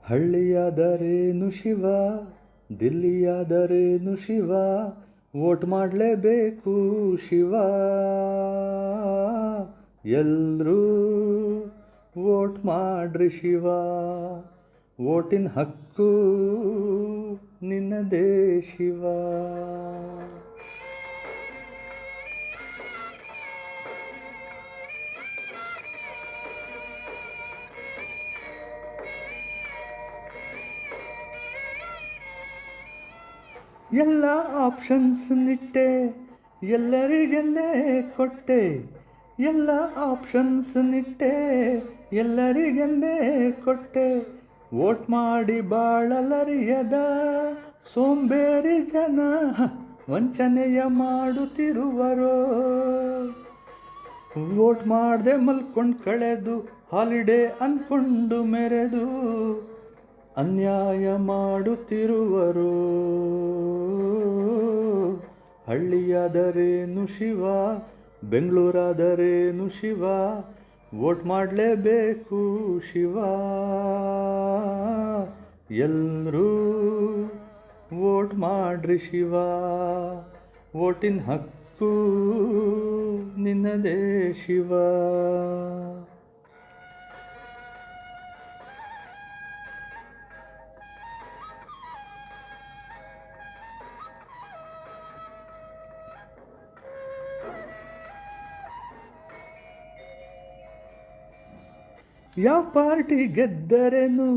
ಹಳ್ಳಿಯಾದರೇನು Shiva, ದಿಲ್ಲಿಯಾದರೇನು Shiva, vote ಮಾಡಲೇಬೇಕು ಶಿವ. ಎಲ್ಲರೂ vote ಮಾಡ್ರಿ ಶಿವ. ವೋಟಿನ ಹಕ್ಕು ನಿನ್ನದೇ ಶಿವ. ಎಲ್ಲ ಆಪ್ಷನ್ಸ್ ನಿಟ್ಟೆ, ಎಲ್ಲರಿಗೆನ್ನೇ ಕೊಟ್ಟೆ. ಎಲ್ಲ ಆಪ್ಷನ್ಸ್ ನಿಟ್ಟೆ, ಎಲ್ಲರಿಗೆನ್ನೇ ಕೊಟ್ಟೆ. ವೋಟ್ ಮಾಡಿ ಬಾಳಲರಿಯದ ಸೋಂಬೇರಿ ಜನ ವಂಚನೆಯ ಮಾಡುತ್ತಿರುವರೋ. ವೋಟ್ ಮಾಡದೆ ಮಲ್ಕೊಂಡು ಕಳೆದು ಹಾಲಿಡೇ ಅಂದ್ಕೊಂಡು ಮೆರೆದು ಅನ್ಯಾಯ ಮಾಡುತ್ತಿರುವರು. ಹಳ್ಳಿಯಾದರೇನು ಶಿವ, ಬೆಂಗಳೂರಾದರೇನು ಶಿವ, ವೋಟ್ ಮಾಡಲೇಬೇಕು ಶಿವ. ಎಲ್ಲರೂ ವೋಟ್ ಮಾಡ್ರಿ ಶಿವ. ವೋಟಿನ ಹಕ್ಕು ನಿನ್ನದೇ ಶಿವ. ಯಾವ ಪಾರ್ಟಿ ಗೆದ್ದರೇನು,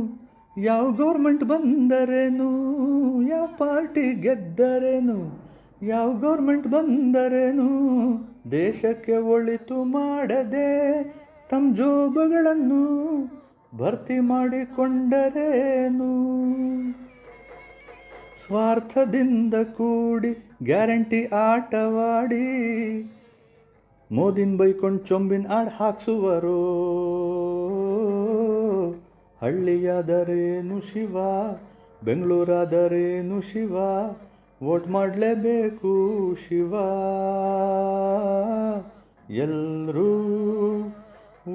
ಯಾವ ಗೌರ್ಮೆಂಟ್ ಬಂದರೇನು, ಯಾವ ಪಾರ್ಟಿ ಗೆದ್ದರೇನು, ಯಾವ ಗೌರ್ಮೆಂಟ್ ಬಂದರೇನು, ದೇಶಕ್ಕೆ ಒಳಿತು ಮಾಡದೆ ತಮ್ಮ ಜೋಬುಗಳನ್ನು ಭರ್ತಿ ಮಾಡಿಕೊಂಡರೇನು. ಸ್ವಾರ್ಥದಿಂದ ಕೂಡಿ ಗ್ಯಾರಂಟಿ ಆಟವಾಡಿ ಮೋದಿನ ಬೈಕೊಂಡು ಚೊಂಬಿನ ಆಡ್ ಹಾಕ್ಸುವರು. ಹಳ್ಳಿಯಾದರೇನು ಶಿವ, ಬೆಂಗಳೂರಾದರೇನು ಶಿವ, ವೋಟ್ ಮಾಡಲೇಬೇಕು ಶಿವ. ಎಲ್ಲರೂ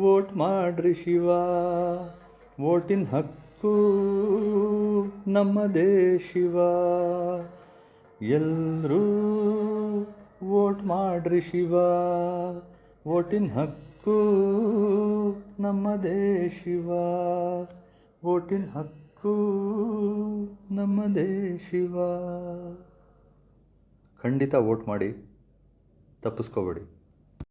ವೋಟ್ ಮಾಡ್ರಿ ಶಿವ. ವೋಟಿನ ಹಕ್ಕು ನಮ್ಮದೇ ಶಿವ. ಎಲ್ಲರೂ ವೋಟ್ ಮಾಡ್ರಿ ಶಿವ. ವೋಟಿನ ಹಕ್ಕು ನಮ್ಮದೇ ಶಿವ. ವೋಟಿನ ಹಕ್ಕು ನಮ್ಮದೇ ಶಿವ. ಖಂಡಿತ ವೋಟ್ ಮಾಡಿ, ತಪ್ಪಿಸ್ಕೋಬೇಡಿ.